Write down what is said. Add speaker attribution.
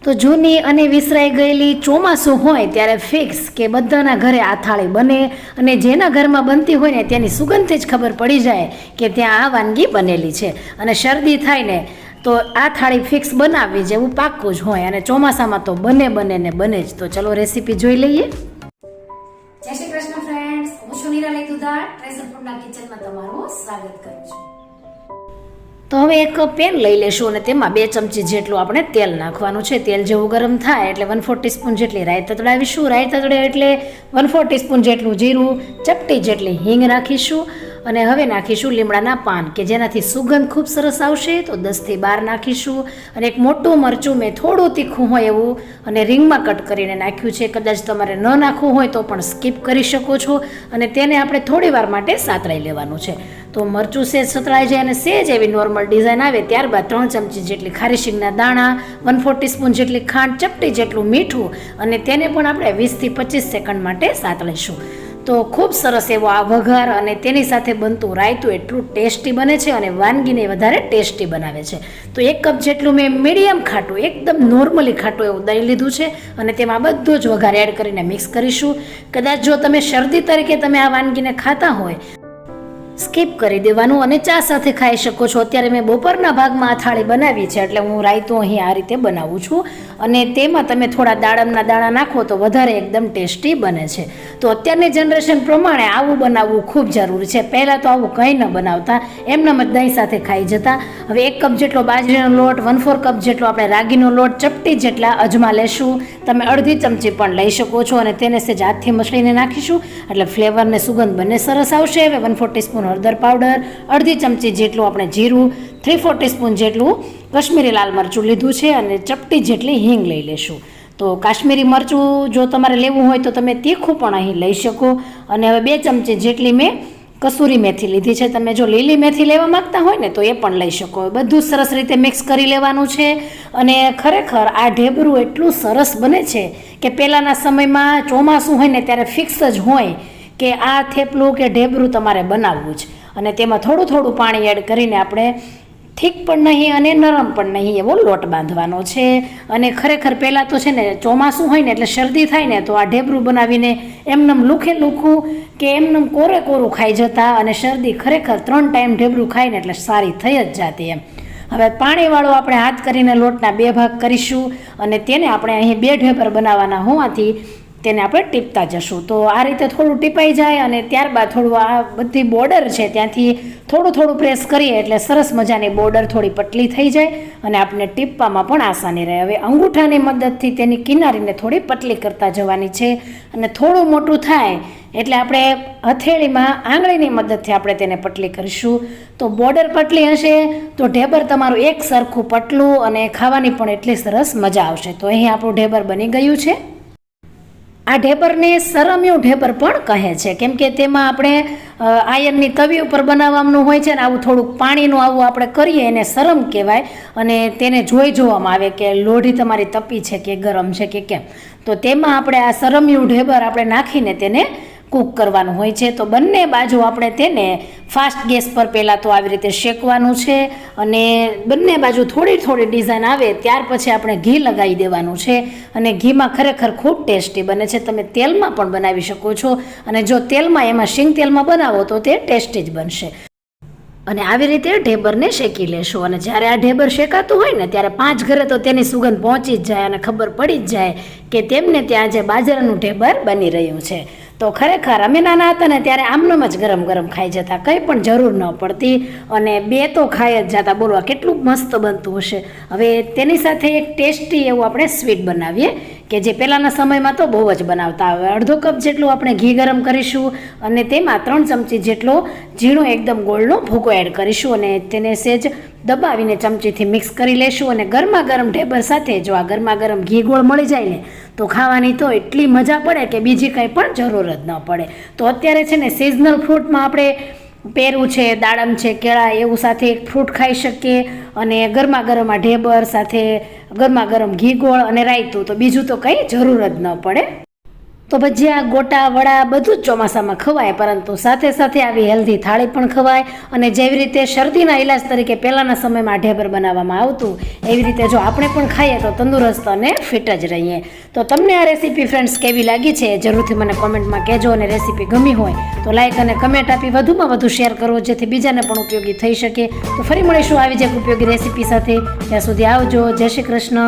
Speaker 1: તો જૂની અને વિસરાઈ ગયેલી ચોમાસું હોય ત્યારે ફિક્સ કે બધાના ઘરે આ થાળી બને, અને જેના ઘરમાં બનતી હોય ને તેની સુગંધથી જ ખબર પડી જાય કે ત્યાં આ વાનગી બનેલી છે. અને શરદી થાય ને તો આ થાળી ફિક્સ બનાવવી જેવું પાક્કું જ હોય, અને ચોમાસામાં તો બને ને બને જ. તો ચલો રેસીપી જોઈ લઈએ. જય શ્રી કૃષ્ણ ફ્રેન્ડ્સ, હું છું નિરાલી દુધાર. ટ્રેઝરફૂડના કિચનમાં તમારું સ્વાગત કરું છું. તો હવે એક પેન લઈ લેશું અને તેમાં 2 ચમચી જેટલું આપણે તેલ નાખવાનું છે. તેલ જેવું ગરમ થાય એટલે 1/4 ટીસ્પૂન જેટલી રાઈ તતડાવીશું. રાઈ તતડે એટલે 1/4 ટીસ્પૂન જેટલું જીરું, ચપટી જેટલી હિંગ નાખીશું. અને હવે નાખીશું લીમડાના પાન કે જેનાથી સુગંધ ખૂબ સરસ આવશે. તો 10 થી 12 નાખીશું. અને એક મોટું મરચું મેં થોડું તીખું હોય એવું અને રીંગમાં કટ કરીને નાખ્યું છે. કદાચ તમારે ન નાખવું હોય તો પણ સ્કીપ કરી શકો છો. અને તેને આપણે થોડી વાર માટે સાતળાઈ લેવાનું છે. તો મરચું સેજ સતળાઈ જાય અને સેજ એવી નોર્મલ ડિઝાઇન આવે ત્યારબાદ 3 ચમચી જેટલી ખારી શીંગના દાણા, 1/4 ટીસ્પૂન જેટલી ખાંડ, ચપટી જેટલું મીઠું, અને તેને પણ આપણે 20 થી 25 સેકન્ડ માટે સાતળીશું. તો ખૂબ સરસ એવો આ વઘાર અને તેની સાથે બનતું રાયતું એટલું ટેસ્ટી બને છે અને વાનગીને વધારે ટેસ્ટી બનાવે છે. તો 1 કપ જેટલું મેં મીડિયમ ખાટું, એકદમ નોર્મલી ખાટું એવું દહીં લીધું છે અને તેમાં બધો જ વઘાર એડ કરીને મિક્સ કરીશું. કદાચ જો તમે શરદી તરીકે તમે આ વાનગીને ખાતા હોય સ્કીપ કરી દેવાનું અને ચા સાથે ખાઈ શકો છો. અત્યારે મેં બપોરના ભાગમાં આ થાળી બનાવી છે એટલે હું રાયતું અહીં આ રીતે બનાવું છું. અને તેમાં તમે થોડા દાડમના દાણા નાખો તો વધારે એકદમ ટેસ્ટી બને છે. તો અત્યારની જનરેશન પ્રમાણે આવું બનાવવું ખૂબ જરૂરી છે. પહેલાં તો આવું કંઈ ન બનાવતા, એમનામ જ દહીં સાથે ખાઈ જતા. હવે 1 કપ જેટલો બાજરીનો લોટ, 1/4 કપ જેટલો આપણે રાગીનો લોટ, ચપટી જેટલા અજમા લેશું. તમે અડધી ચમચી પણ લઈ શકો છો અને તેને સેજ હાથથી મસળીને નાખીશું એટલે ફ્લેવર ને સુગંધ બંને સરસ આવશે. હવે 1/4 ટીસ્પૂન હળદર પાવડર, અડધી ચમચી જેટલું આપણે જીરું, 3/4 ટીસ્પૂન જેટલું કશ્મીરી લાલ મરચું લીધું છે અને ચપટી જેટલી હિંગ લઈ લેશું. તો કાશ્મીરી મરચું જો તમારે લેવું હોય તો તમે તીખું પણ અહીં લઈ શકો. અને હવે 2 ચમચી જેટલી મેં કસૂરી મેથી લીધી છે. તમે જો લીલી મેથી લેવા માંગતા હોય ને તો એ પણ લઈ શકો. બધું સરસ રીતે મિક્સ કરી લેવાનું છે. અને ખરેખર આ ઢેબરું એટલું સરસ બને છે કે પહેલાંના સમયમાં ચોમાસું હોય ને ત્યારે ફિક્સ જ હોય કે આ થેપલું કે ઢેબરું તમારે બનાવવું જ. અને તેમાં થોડું પાણી એડ કરીને આપણે ઠીક પણ નહીં અને નરમ પણ નહીં એવો લોટ બાંધવાનો છે. અને ખરેખર પહેલાં તો છે ને ચોમાસું હોય ને એટલે શરદી થાય ને તો આ ઢેબરું બનાવીને એમનેમ લુખું કે એમનેમ કોરું ખાઈ જતા. અને શરદી ખરેખર 3 ટાઈમ ઢેબરું ખાઈને એટલે સારી થઈ જ જાતી એમ. હવે પાણીવાળો આપણે હાથ કરીને લોટના 2 ભાગ કરીશું અને તેને આપણે અહીં 2 ઢેબર બનાવવાના હોવાથી તેને આપણે ટીપતા જશું. તો આ રીતે થોડું ટીપાઈ જાય અને ત્યારબાદ થોડું આ બધી બોર્ડર છે ત્યાંથી થોડું પ્રેસ કરીએ એટલે સરસ મજાની બોર્ડર થોડી પતલી થઈ જાય અને આપણે ટીપવામાં પણ આસાની રહે. હવે અંગૂઠાની મદદથી તેની કિનારીને થોડી પતલી કરતા જવાની છે. અને થોડું મોટું થાય એટલે આપણે હથેળીમાં આંગળીની મદદથી આપણે તેને પતલી કરીશું. તો બોર્ડર પતલી હશે તો ઢેબર તમારું એક સરખું પતલું અને ખાવાની પણ એટલી સરસ મજા આવશે. તો અહીં આપણું ઢેબર બની ગયું છે. આ ઢેબરને સરમિયું ઢેબર પણ કહે છે કેમ કે તેમાં આપણે આયરની તવી ઉપર બનાવવાનું હોય છે ને આવું થોડુંક પાણીનું આવું આપણે કરીએ એને સરમ કહેવાય. અને તેને જોવામાં આવે કે લોઢી તમારી તપી છે કે ગરમ છે કે કેમ. તો તેમાં આપણે આ સરમિયું ઢેબર આપણે નાખીને તેને કૂક કરવાનું હોય છે. તો બંને બાજુ આપણે તેને ફાસ્ટ ગેસ પર પહેલાં તો આવી રીતે શેકવાનું છે. અને બંને બાજુ થોડી ડિઝાઇન આવે ત્યાર પછી આપણે ઘી લગાવી દેવાનું છે. અને ઘીમાં ખરેખર ખૂબ ટેસ્ટી બને છે. તમે તેલમાં પણ બનાવી શકો છો અને જો તેલમાં એમાં શીંગ તેલમાં બનાવો તો તે ટેસ્ટી જ બનશે. અને આવી રીતે ઢેબરને શેકી લેશું. અને જ્યારે આ ઢેબર શેકાતું હોય ને ત્યારે 5 ઘરે તો તેની સુગંધ પહોંચી જ જાય અને ખબર પડી જ જાય કે તેમને ત્યાં જે બાજરાનું ઢેબર બની રહ્યું છે. તો ખરેખર અમે નાના હતા ને ત્યારે આમનામ જ ગરમ ખાઈ જતા, કંઈ પણ જરૂર ન પડતી અને 2 તો ખાઈ જ જતા. બોલવા કેટલું મસ્ત બનતું હશે. હવે તેની સાથે એક ટેસ્ટી એવું આપણે સ્વીટ બનાવીએ કે જે પહેલાંના સમયમાં તો બહુ જ બનાવતા. હવે અડધો કપ જેટલું આપણે ઘી ગરમ કરીશું અને તેમાં 3 ચમચી જેટલો ઝીણો એકદમ ગોળનો ભૂકો એડ કરીશું અને તેને સેજ દબાવીને ચમચીથી મિક્સ કરી લેશું. અને ગરમા ગરમ ઢેબર સાથે જો આ ગરમા ગરમ ઘી ગોળ મળી જાય ને તો ખાવાની તો એટલી મજા પડે કે બીજી કંઈ પણ જરૂર જ ન પડે. તો અત્યારે છે ને સિઝનલ ફ્રૂટમાં આપણે પેરું છે, દાડમ છે, કેળા એવું સાથે એક ફ્રૂટ ખાઈ શકીએ. અને ગરમા ગરમ આ ઢેબર સાથે ગરમા ગરમ ઘી ગોળ અને રાયતું તો બીજું તો કંઈ જરૂર જ ન પડે. તો ભજીયા, ગોટા, વડા બધું જ ચોમાસામાં ખવાય, પરંતુ સાથે સાથે આવી હેલ્ધી થાળી પણ ખવાય. અને જેવી રીતે શરદીના ઇલાજ તરીકે પહેલાંના સમયમાં ઢેબર બનાવવામાં આવતું, એવી રીતે જો આપણે પણ ખાઈએ તો તંદુરસ્ત અને ફિટ જ રહીએ. તો તમને આ રેસીપી ફ્રેન્ડ્સ કેવી લાગી છે જરૂરથી મને કોમેન્ટમાં કહેજો. અને રેસીપી ગમી હોય તો લાઈક અને કમેન્ટ આપી વધુમાં વધુ શેર કરો, જેથી બીજાને પણ ઉપયોગી થઈ શકે. તો ફરી મળીશું આવી જ એક ઉપયોગી રેસીપી સાથે. ત્યાં સુધી આવજો. જય શ્રી કૃષ્ણ.